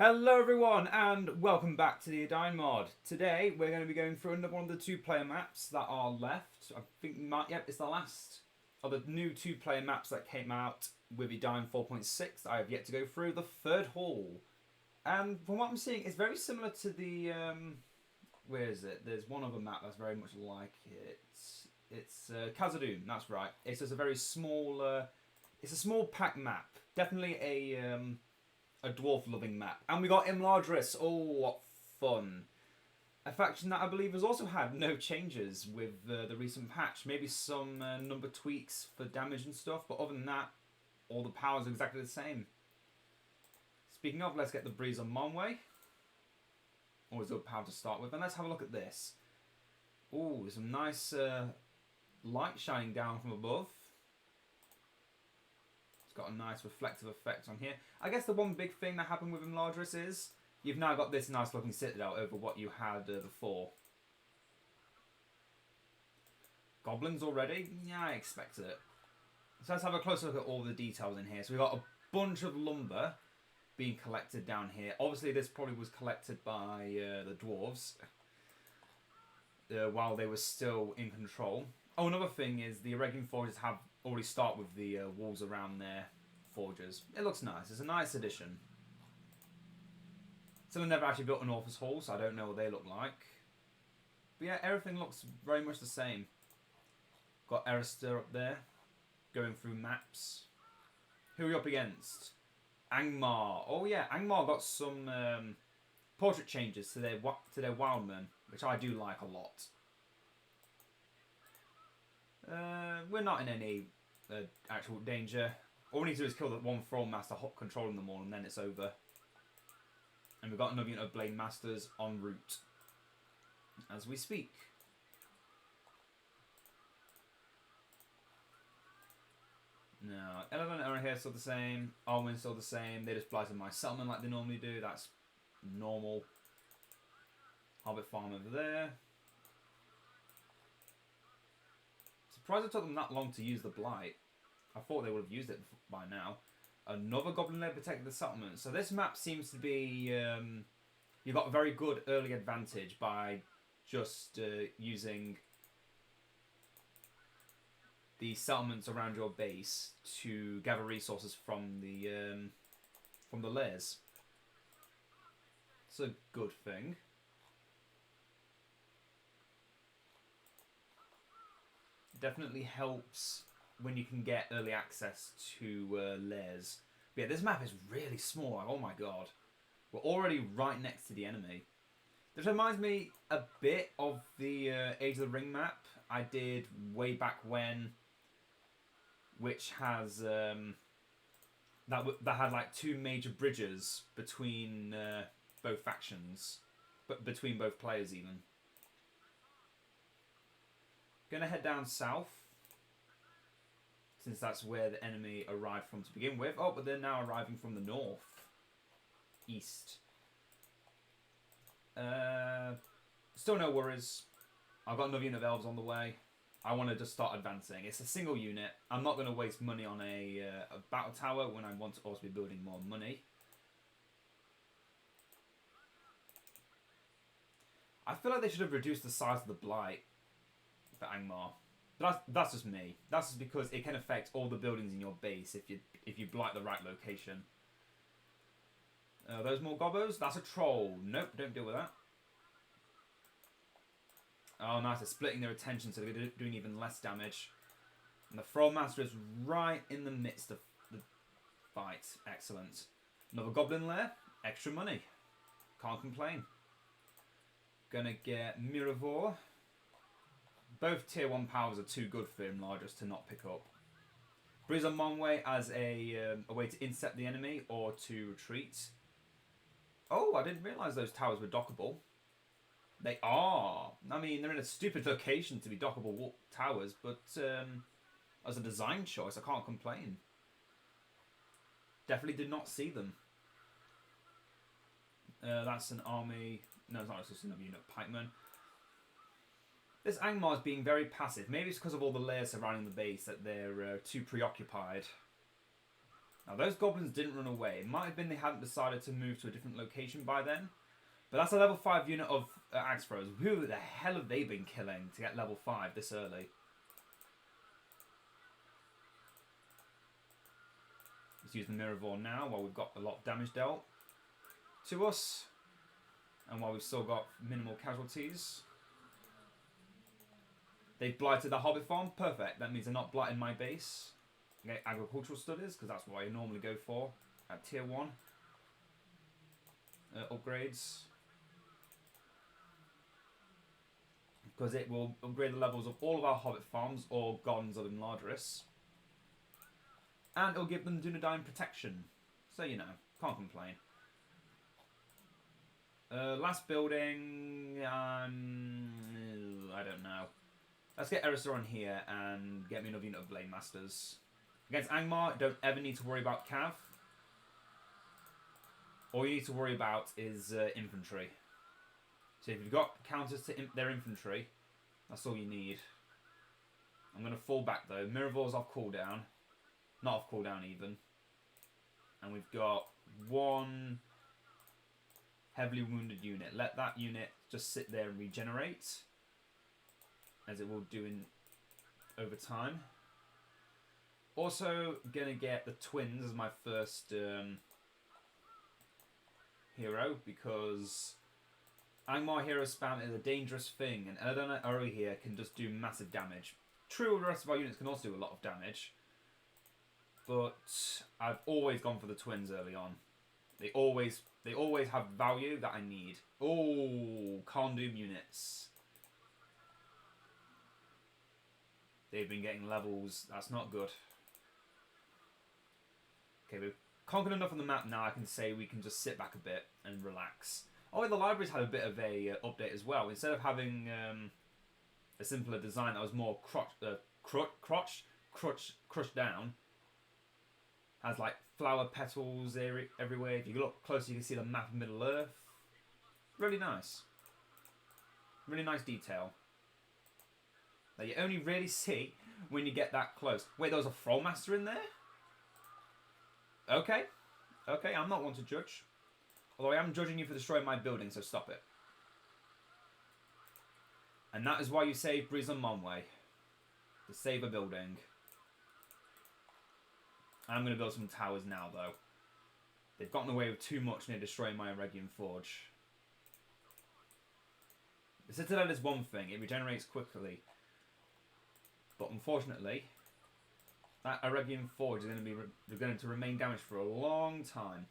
Hello everyone and welcome back to the Edain mod. Today we're going to be going through another one of the two-player maps that are left. I think it's the last of the new two-player maps that came out with Edain 4.6 that I have yet to go through, the third hall. And from what I'm seeing, it's very similar to the where is it? There's one other map that's very much like it. It's Khazad-dûm, that's right. It's just a very small it's a small pack map. Definitely a dwarf-loving map. And we got Imladris. Oh, what fun. A faction that I believe has also had no changes with the recent patch. Maybe some number tweaks for damage and stuff, but other than that, all the powers are exactly the same. Speaking of, let's get the breeze on Monway. Always good power to start with. And let's have a look at this. Oh, some nice light shining down from above. Got a nice reflective effect on here. I guess the one big thing that happened with Imladris is you've now got this nice looking citadel over what you had before. Goblins already? Yeah, I expected it. So let's have a closer look at all the details in here. So we've got a bunch of lumber being collected down here. Obviously this probably was collected by the dwarves while they were still in control. Oh, another thing is the irregular forges have already start with the walls around their forges. It looks nice. It's a nice addition. Still, I've never actually built an Orphus Hall, so I don't know what they look like. But yeah, everything looks very much the same. Got Erister up there, going through maps. Who are we up against? Angmar. Oh yeah, Angmar got some portrait changes to their wildmen, which I do like a lot. We're not in any actual danger. All we need to do is kill the one Thrall Master controlling them all, and then it's over. And we've got another unit of Blade Masters en route as we speak. Now, Edain are here still the same. Arwen's still the same. They just blighted my settlement like they normally do. That's normal. Hobbit farm over there. Surprised it took them that long to use the blight. I thought they would have used it by now. Another goblin lair protected the settlement. So this map seems to be you got a very good early advantage by just using the settlements around your base to gather resources from the lairs. It's a good thing. Definitely helps when you can get early access to lairs. But yeah, this map is really small. Like, oh my god. We're already right next to the enemy. This reminds me a bit of the Age of the Ring map I did way back when, which has that had like two major bridges between both factions, but between both players even. Gonna head down south, since that's where the enemy arrived from to begin with. Oh, but they're now arriving from the north. East. Still no worries. I've got another unit of elves on the way. I want to just start advancing. It's a single unit. I'm not going to waste money on a battle tower when I want to also be building more money. I feel like they should have reduced the size of the blight for Angmar. But that's just me. That's just because it can affect all the buildings in your base if you blight the right location. Those more gobbos? That's a troll. Nope, don't deal with that. Oh, nice. They're splitting their attention, so they're doing even less damage. And the Thrall Master is right in the midst of the fight. Excellent. Another goblin lair. Extra money. Can't complain. Gonna get Miravor. Both tier 1 powers are too good for Imladris to not pick up. Breeze on Monway as a way to intercept the enemy or to retreat. Oh, I didn't realise those towers were dockable. They are. I mean, they're in a stupid location to be dockable towers, but as a design choice, I can't complain. Definitely did not see them. That's an army. No, it's not. It's just another unit of pikemen. This Angmar is being very passive. Maybe it's because of all the layers surrounding the base that they're too preoccupied. Now those goblins didn't run away. It might have been they hadn't decided to move to a different location by then. But that's a level 5 unit of axe throwers. Who the hell have they been killing to get level 5 this early? Let's use the Mirror Vor now while we've got a lot of damage dealt to us. And while we've still got minimal casualties. They've blighted the Hobbit farm. Perfect. That means they're not blighting my base. Okay, agricultural studies, because that's what I normally go for at tier 1. Upgrades. Because it will upgrade the levels of all of our Hobbit farms or Gardens of Imladris. And it'll give them Dunedain protection. So, you know, can't complain. Last building, I don't know. Let's get Erisor on here and get me another unit of Blade Masters. Against Angmar, don't ever need to worry about Cav. All you need to worry about is infantry. So if you've got counters to their infantry, that's all you need. I'm going to fall back though. Mirror Vor's off cooldown. Not off cooldown even. And we've got one heavily wounded unit. Let that unit just sit there and regenerate, as it will do in over time. Also gonna get the twins as my first hero, because Angmar hero spam is a dangerous thing, and Edain and Ori here can just do massive damage. True, the rest of our units can also do a lot of damage, but I've always gone for the twins early on. They always have value that I need. Oh, Kharndoom units. They've been getting levels. That's not good. Okay, we've conquered enough on the map now. I can say we can just sit back a bit and relax. Oh, the library's had a bit of a update as well. Instead of having a simpler design that was more crushed down, has like flower petals everywhere. If you look closer, you can see the map of Middle Earth. Really nice. Really nice detail that you only really see when you get that close. Wait, there was a Thrallmaster in there? Okay. Okay, I'm not one to judge. Although I am judging you for destroying my building, so stop it. And that is why you save Breeze on Monway. To save a building. I'm going to build some towers now, though. They've gotten away with too much near destroying my Eregion Forge. The Citadel is one thing. It regenerates quickly. But unfortunately, that Eregion Forge is going to remain damaged for a long time.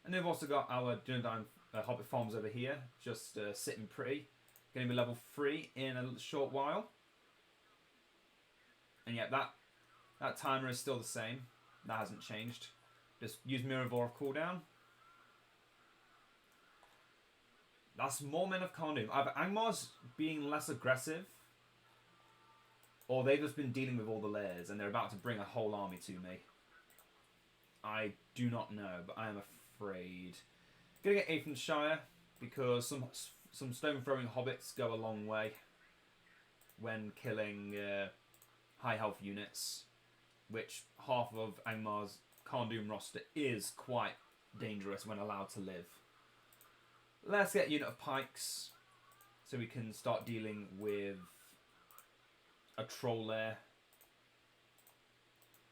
And then we've also got our Dunedain Hobbit farms over here, just sitting pretty. Going to be level 3 in a short while. And yet that timer is still the same. That hasn't changed. Just use Mirror Vor of cooldown. That's more men of Kharndoom. Either Angmar's being less aggressive, or they've just been dealing with all the layers and they're about to bring a whole army to me. I do not know, but I am afraid. Gonna get Shire because some stone throwing hobbits go a long way when killing high health units, which half of Angmar's Kharndoom roster is quite dangerous when allowed to live. Let's get a unit of pikes so we can start dealing with a troll there.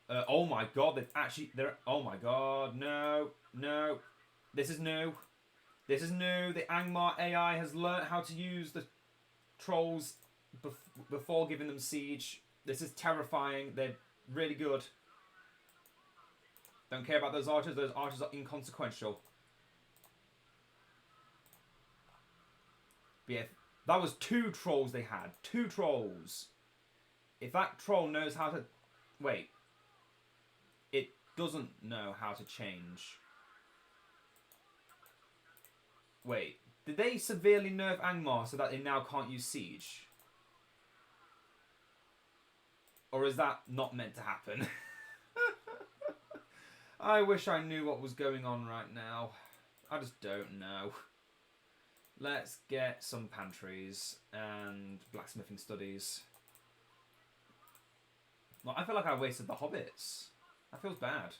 Oh my god, oh my god, no. This is new. This is new. The Angmar AI has learnt how to use the trolls before giving them siege. This is terrifying. They're really good. Don't care about those archers. Those archers are inconsequential. But yeah, that was 2 trolls they had. 2 trolls. If that troll knows how to... Wait. It doesn't know how to change. Wait. Did they severely nerf Angmar so that they now can't use siege? Or is that not meant to happen? I wish I knew what was going on right now. I just don't know. Let's get some pantries and blacksmithing studies. Well, I feel like I wasted the hobbits. That feels bad.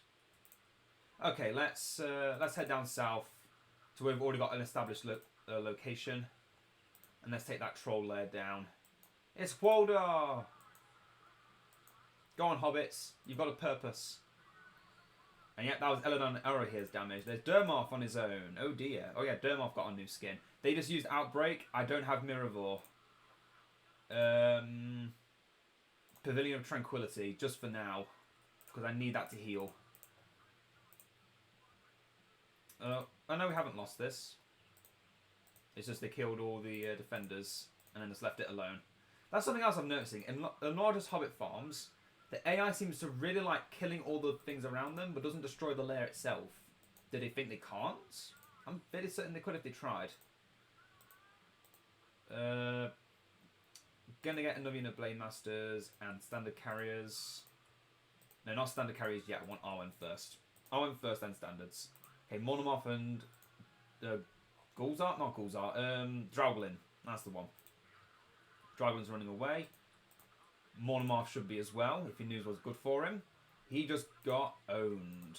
Okay, let's head down south to where we've already got an established location, and let's take that troll lair down. It's Walder. Go on, hobbits. You've got a purpose. And yet, that was Eladon Arrowhere's damage. There's Durmoff on his own. Oh dear. Oh yeah, Durmoff got a new skin. They just used Outbreak. I don't have Miravor. Pavilion of Tranquility, just for now. Because I need that to heal. I know we haven't lost this. It's just they killed all the defenders and then just left it alone. That's something else I'm noticing. In largest Hobbit farms, the AI seems to really like killing all the things around them, but doesn't destroy the lair itself. Do they think they can't? I'm fairly certain they could if they tried. Gonna get another unit of Blade Masters and Standard Carriers. No, not Standard Carriers yet. I want Arwen first. Arwen first, then Standards. Okay, Monomorph and Gulzar? Not Gulzar. Drauglin. That's the one. Drauglin's running away. Monomorph should be as well, if he knew what's good for him. He just got owned.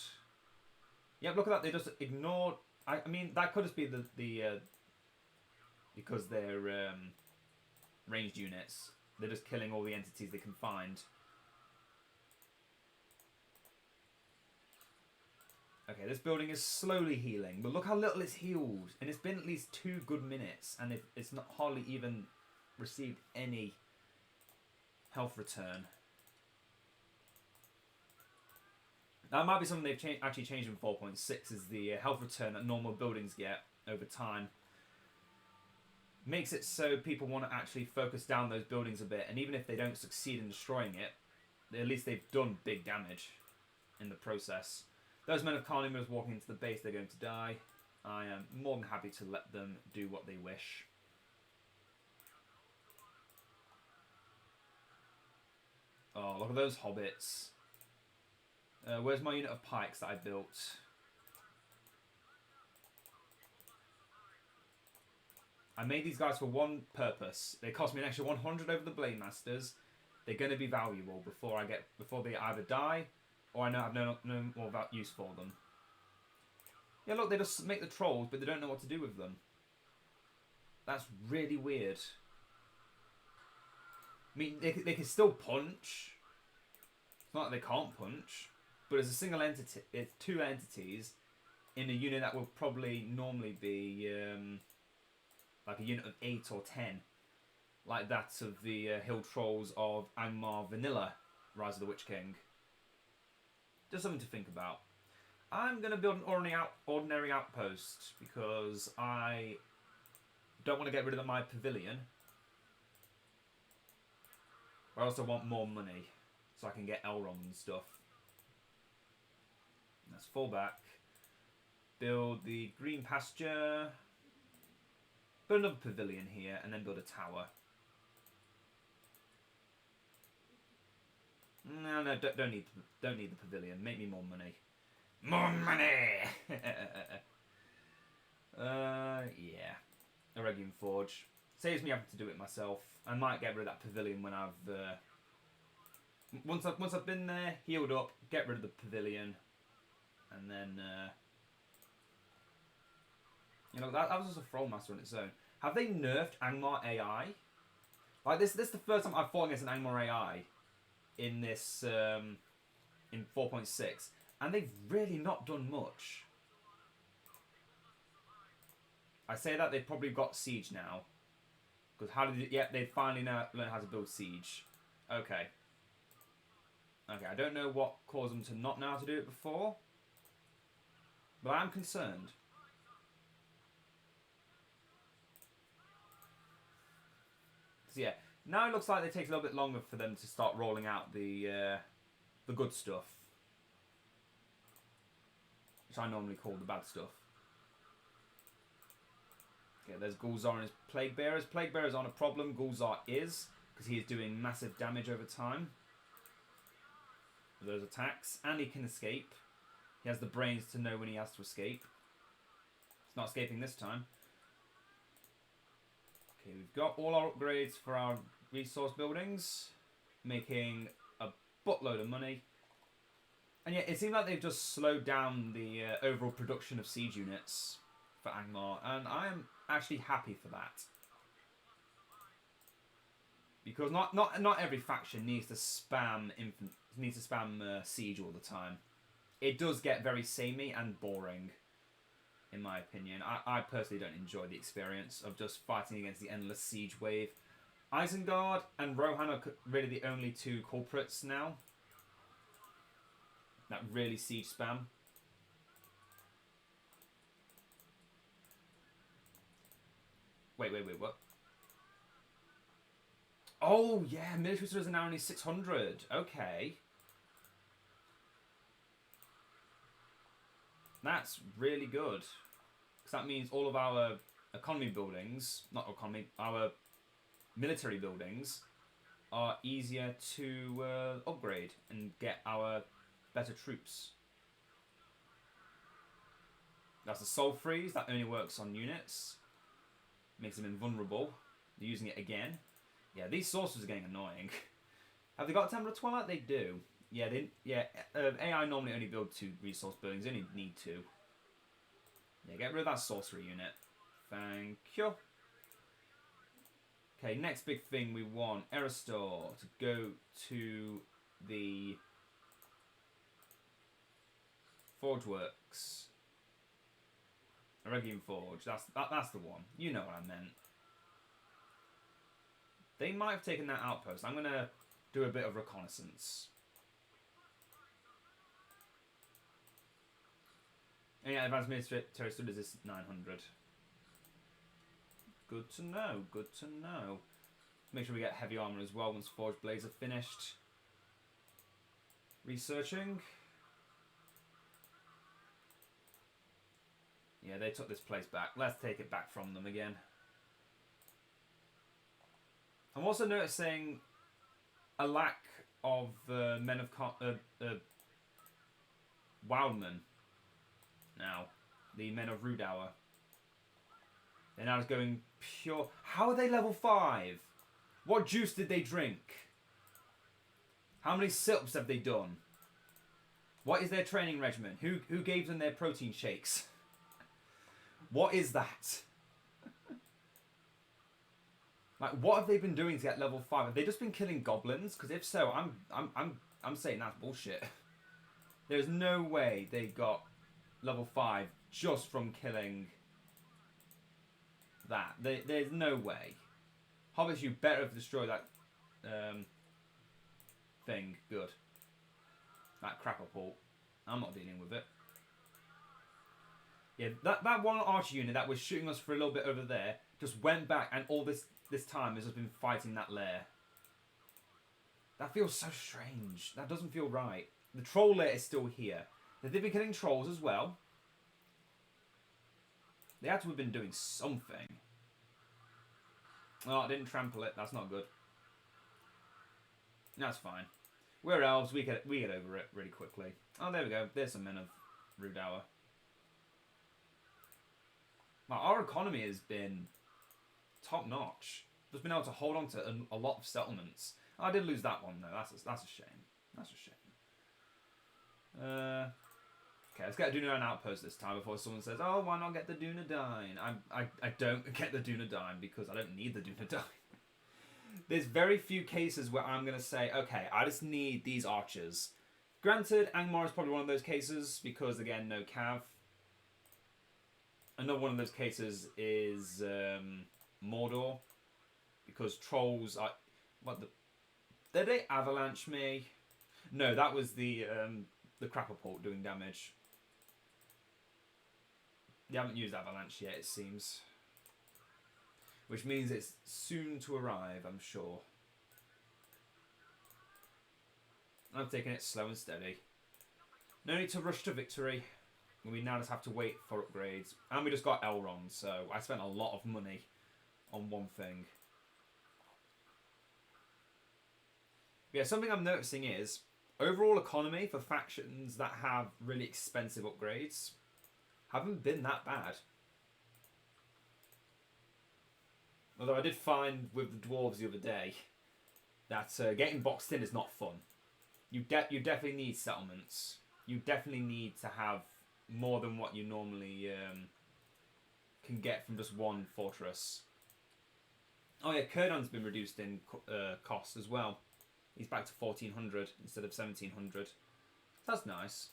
Yep, look at that. They just ignored... I mean, that could just be the because they're ranged units. They're just killing all the entities they can find. Okay, this building is slowly healing, but look how little it's healed. And it's been at least 2 good minutes, and it's not hardly even received any health return. That might be something they've actually changed in 4.6, is the health return that normal buildings get over time. Makes it so people want to actually focus down those buildings a bit, and even if they don't succeed in destroying it, at least they've done big damage in the process. Those men of Carnivorous walking into the base, they're going to die. I am more than happy to let them do what they wish. Oh, look at those hobbits. Where's my unit of pikes that I built? I made these guys for one purpose. They cost me an extra 100 over the Blade Masters. They're going to be valuable before they either die, or I have no more use for them. Yeah, look, they just make the trolls, but they don't know what to do with them. That's really weird. I mean, they can still punch. It's not that they can't punch, but as a single entity, it's 2 entities in a unit that will probably normally be like a unit of 8 or 10, like that of the Hill Trolls of Angmar Vanilla, Rise of the Witch King. Just something to think about. I'm going to build an ordinary outpost because I don't want to get rid of my pavilion. I also want more money so I can get Elrond and stuff. Let's fall back. Build the green pasture. Build another pavilion here and then build a tower. No, don't need the pavilion. Make me more money. More money! Yeah. Eregion Forge. Saves me having to do it myself. I might get rid of that pavilion when I've... Once I've been there, healed up, get rid of the pavilion. And then... you know, that was just a Thrallmaster on its own. Have they nerfed Angmar AI? Like, this is the first time I've fought against an Angmar AI in this... in 4.6. And they've really not done much. I say that they've probably got Siege now. Because how did it... Yeah, they finally now learn how to build Siege. Okay. Okay, I don't know what caused them to not know how to do it before. But I am concerned. So yeah, now it looks like it takes a little bit longer for them to start rolling out the good stuff. Which I normally call the bad stuff. Okay, there's Gulzar and his Plague Bearers. Plague Bearers aren't a problem. Gulzar is, because he is doing massive damage over time with those attacks. And he can escape. He has the brains to know when he has to escape. He's not escaping this time. Okay, we've got all our upgrades for our resource buildings. Making a buttload of money. And yeah, it seems like they've just slowed down the overall production of siege units for Angmar, and I am actually happy for that. Because not every faction needs to spam siege all the time. It does get very samey and boring, in my opinion. I personally don't enjoy the experience of just fighting against the endless siege wave. Isengard and Rohan are really the only two culprits now that really siege spam. Wait, what? Oh, yeah, military service are now only 600. Okay. That's really good. Because that means all of our economy buildings, not economy, our military buildings are easier to upgrade and get our better troops. That's the Soul Freeze, that only works on units. Makes them invulnerable. They're using it again. Yeah, these sorcerers are getting annoying. Have they got Temple of Twilight? They do. Yeah, AI normally only build 2 resource buildings. They only need 2. Yeah, get rid of that sorcery unit. Thank you. Okay, next big thing we want Eristor to go to the Forge Works. Aregian Forge. That's the one. You know what I meant. They might have taken that outpost. I'm gonna do a bit of reconnaissance. And yeah, advanced military studies is 900. Good to know, good to know. Make sure we get heavy armor as well once Forge Blades are finished. Researching. Yeah, they took this place back. Let's take it back from them again. I'm also noticing a lack of men of Wildman now. The men of Rudour. They're now just going pure. How are they level 5? What juice did they drink? How many sit-ups have they done? What is their training regimen? Who gave them their protein shakes? What is that? Like, what have they been doing to get level 5? Have they just been killing goblins? Because if so, I'm saying that's bullshit. There's no way they got level 5 just from killing that. There's no way. Hobbits, you better have destroyed that thing. Good. That crapapult. I'm not dealing with it. Yeah, that one archer unit that was shooting us for a little bit over there just went back, and all this time has just been fighting that lair. That feels so strange. That doesn't feel right. The troll lair is still here. They've been killing trolls as well. They had to have been doing something. Oh, I didn't trample it. That's not good. That's fine. We're elves. We get over it really quickly. Oh, there we go. There's some men of Rudour. Now, our economy has been top notch. Just been able to hold on to a lot of settlements. I did lose that one though. That's a shame. That's a shame. Okay, let's get a Dunedain outpost this time before someone says, "Oh, why not get the Dunedain?" I don't get the Dunedain because I don't need the Dunedain. There's very few cases where I'm gonna say, "Okay, I just need these archers." Granted, Angmar is probably one of those cases because again, no cav. Another one of those cases is Mordor, because trolls are did they avalanche me? No, that was the crapapult doing damage. They haven't used avalanche yet, it seems, which means it's soon to arrive, I'm sure. I'm taking it slow and steady. No need to rush to victory. We now just have to wait for upgrades. And we just got Elrond, so I spent a lot of money on one thing. Yeah, something I'm noticing is overall economy for factions that have really expensive upgrades haven't been that bad. Although I did find with the dwarves the other day that getting boxed in is not fun. You definitely need settlements. you definitely need to have more than what you normally can get from just one fortress. Oh yeah, Kurdan's been reduced in cost as well. He's back to 1400 instead of 1700. That's nice.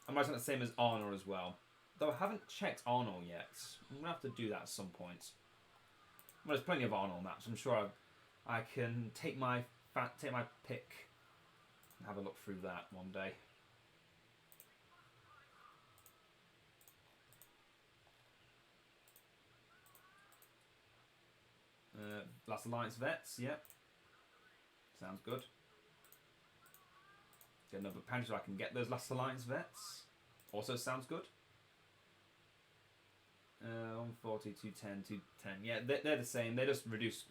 I might have the same as Arnor as well. Though I haven't checked Arnor yet. I'm going to have to do that at some point. Well, there's plenty of Arnor maps. I'm sure I can take my pick and have a look through that one day. Last Alliance Vets, yep. Sounds good. Get another pension so I can get those Last Alliance Vets. Also sounds good. 140, 210, 210. Yeah, they're the same. They just reduce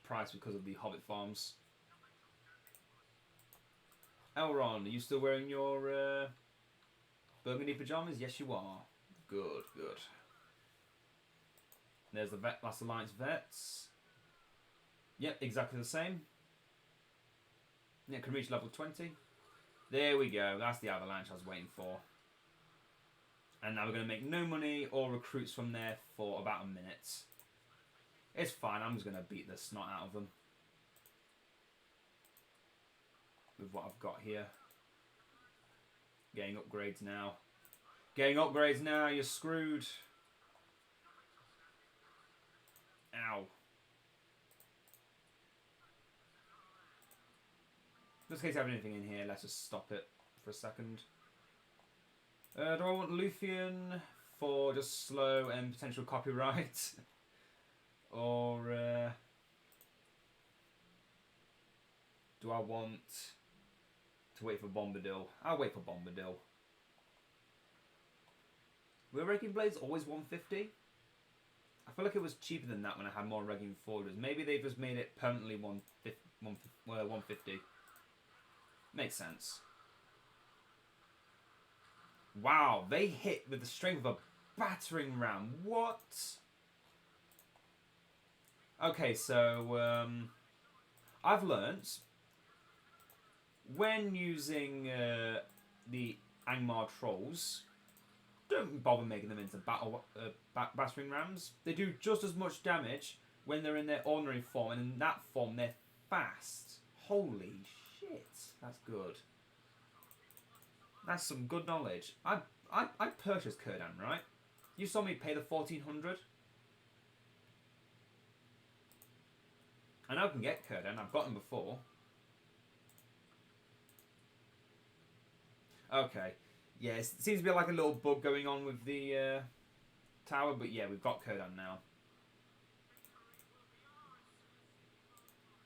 price because of the Hobbit farms. Elrond, are you still wearing your burgundy pajamas? Yes, you are. Good, good. There's the Last Alliance Vets. Yep, exactly the same. Yeah, can reach level 20. There we go. That's the avalanche I was waiting for. And now we're going to make no money or recruits from there for about a minute. It's fine. I'm just going to beat the snot out of them. With what I've got here. Getting upgrades now. Getting upgrades now. You're screwed. Ow. Just in case I have anything in here, let's just stop it for a second. Do I want Luthien for just slow and potential copyright? Or do I want to wait for Bombadil? I'll wait for Bombadil. Were Regging Blades always 150? I feel like it was cheaper than that when I had more Regging Forgers. Maybe they've just made it permanently 150. Makes sense. Wow, they hit with the strength of a battering ram. What? Okay, so I've learnt when using the Angmar trolls, don't bother making them into battering rams. They do just as much damage when they're in their ordinary form, and in that form they're fast. Holy shit, that's good. That's some good knowledge. I purchased Kurdan, right? You saw me pay the 1400. I know I can get Kurdan. I've got him before. Okay. Yeah, it seems to be like a little bug going on with the tower, but yeah, we've got Kurdan now.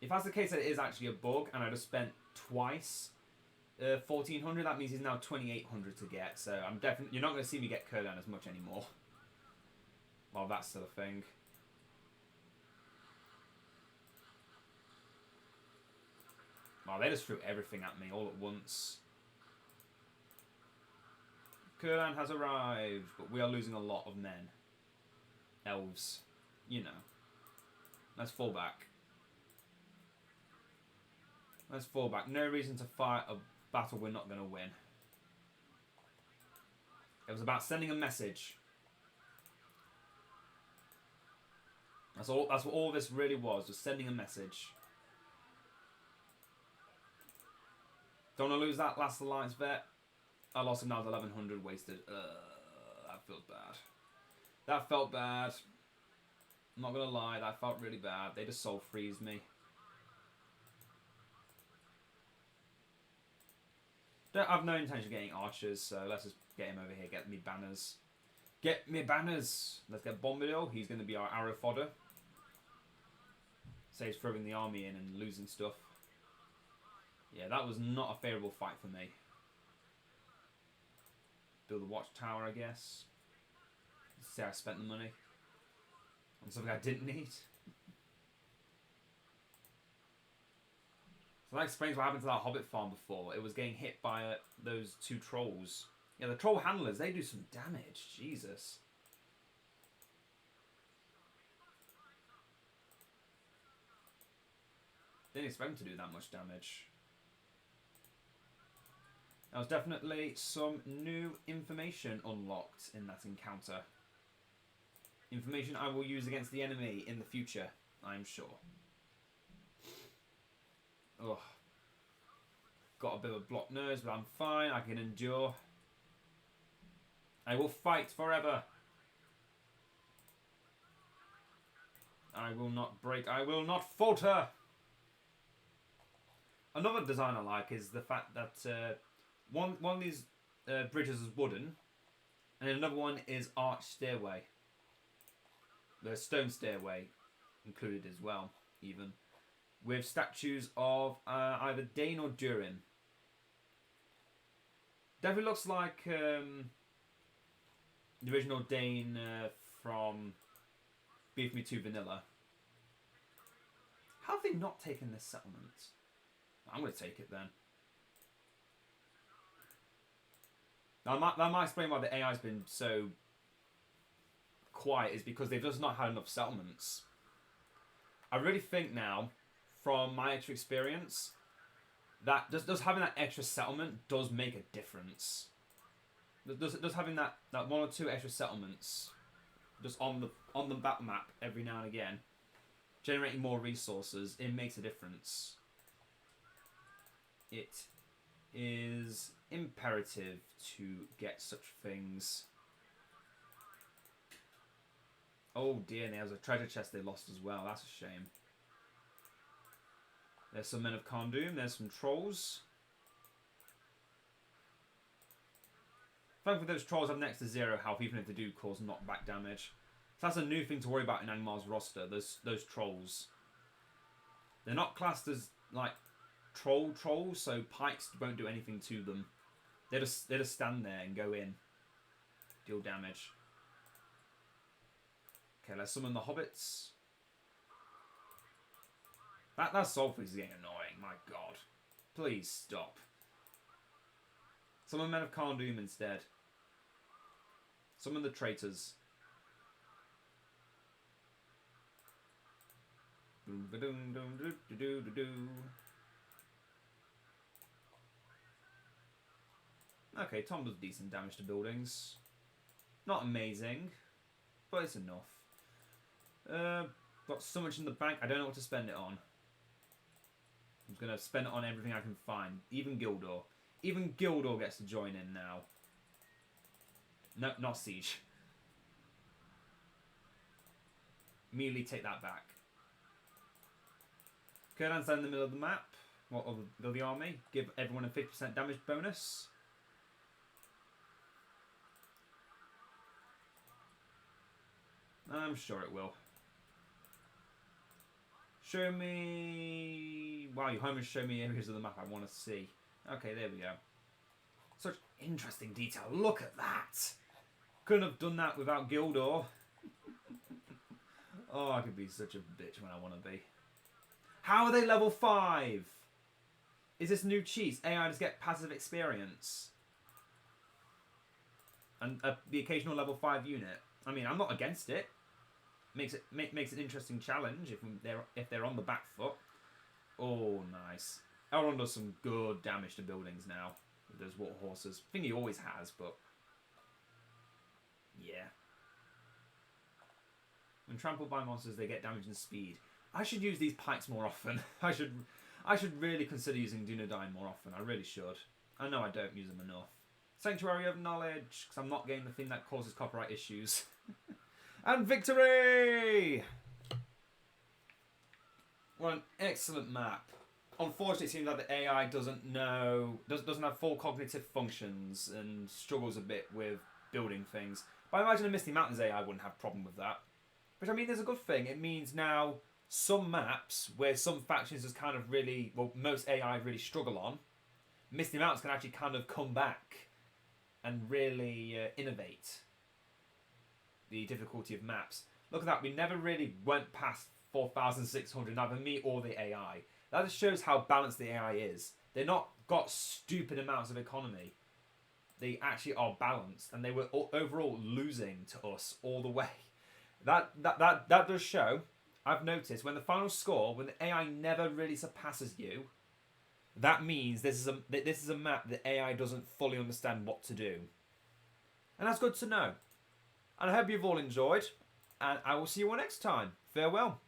If that's the case that it is actually a bug, and I just spent twice 1400, that means he's now 2800 to get. So I'm definitely, you're not going to see me get Kurdan as much anymore. Well, that's still a thing. Wow, they just threw everything at me all at once. Kurdan has arrived, but we are losing a lot of men. Elves, you know. Let's fall back. Let's fall back. No reason to fight a battle we're not going to win. It was about sending a message. That's all. That's what all this really was. Just sending a message. Don't want to lose that last Alliance vet. I lost him now to 1100 wasted. That feels bad. That felt bad. I'm not going to lie. That felt really bad. They just soul freeze me. I have no intention of getting archers, so let's just get him over here, get me banners. Get me banners! Let's get Bombadil, he's going to be our arrow fodder. Saves throwing the army in and losing stuff. Yeah, that was not a favourable fight for me. Build a watchtower, I guess. Let's say I spent the money on something I didn't need. So that explains what happened to that Hobbit farm before. It was getting hit by those two trolls. Yeah, the troll handlers, they do some damage. Jesus. Didn't expect them to do that much damage. There was definitely some new information unlocked in that encounter. Information I will use against the enemy in the future, I'm sure. Ugh. Got a bit of a blocked nose, but I'm fine. I can endure. I will fight forever. I will not break. I will not falter. Another design I like is the fact that one of these bridges is wooden, and another one is arched stairway. The stone stairway included as well, even with statues of either Edain or Durin. Definitely looks like the original Edain from Beef Me 2 Vanilla. How have they not taken this settlement? I'm going to take it then. That might explain why the AI's been so quiet, is because they've just not had enough settlements. I really think now, from my extra experience, that just having that extra settlement does make a difference. Does having that one or two extra settlements just on the battle map every now and again, generating more resources, it makes a difference. It is imperative to get such things. Oh dear, and there was a treasure chest they lost as well. That's a shame. There's some men of Kharndoom. There's some trolls. Thankfully, those trolls have next to 0 health, even if they do cause knockback damage. So that's a new thing to worry about in Angmar's roster. Those trolls. They're not classed as like trolls, so pikes won't do anything to them. They just stand there and go in, deal damage. Okay, let's summon the hobbits. That Sulphur is getting annoying, my god. Please stop. Summon Men of Kharndoom instead. Summon the traitors. Okay, Tom does decent damage to buildings. Not amazing, but it's enough. Got so much in the bank, I don't know what to spend it on. I'm just going to spend it on everything I can find. Even Gildor. Even Gildor gets to join in now. No, not Siege. Immediately take that back. Kurdan stand in the middle of the map. What, of the army. Give everyone a 50% damage bonus. I'm sure it will. Show me... Wow, you almost show me areas of the map I want to see. Okay, there we go. Such interesting detail. Look at that. Couldn't have done that without Gildor. Oh, I could be such a bitch when I want to be. How are they level 5? Is this new cheats? AI just get passive experience. And the occasional level 5 unit. I mean, I'm not against it. Makes an interesting challenge if they're on the back foot. Oh, nice. Elrond does some good damage to buildings now with those water horses. I think he always has, but yeah. When trampled by monsters, they get damage and speed. I should use these pikes more often. I should really consider using Dunedain more often. I really should. I know I don't use them enough. Sanctuary of Knowledge, because I'm not getting the thing that causes copyright issues. And victory! What an excellent map. Unfortunately, it seems like the AI doesn't have full cognitive functions and struggles a bit with building things. But I imagine the Misty Mountains AI wouldn't have a problem with that. Which, I mean, there's a good thing. It means now some maps where some factions just kind of really, well, most AI really struggle on, Misty Mountains can actually kind of come back and really innovate the difficulty of maps. Look at that, we never really went past 4,600, neither me or the AI. That just shows how balanced the AI is. They're not got stupid amounts of economy. They actually are balanced, and they were overall losing to us all the way. That does show, I've noticed, when the final score, when the AI never really surpasses you, that means this is a map that AI doesn't fully understand what to do. And that's good to know. And I hope you've all enjoyed, and I will see you all next time. Farewell.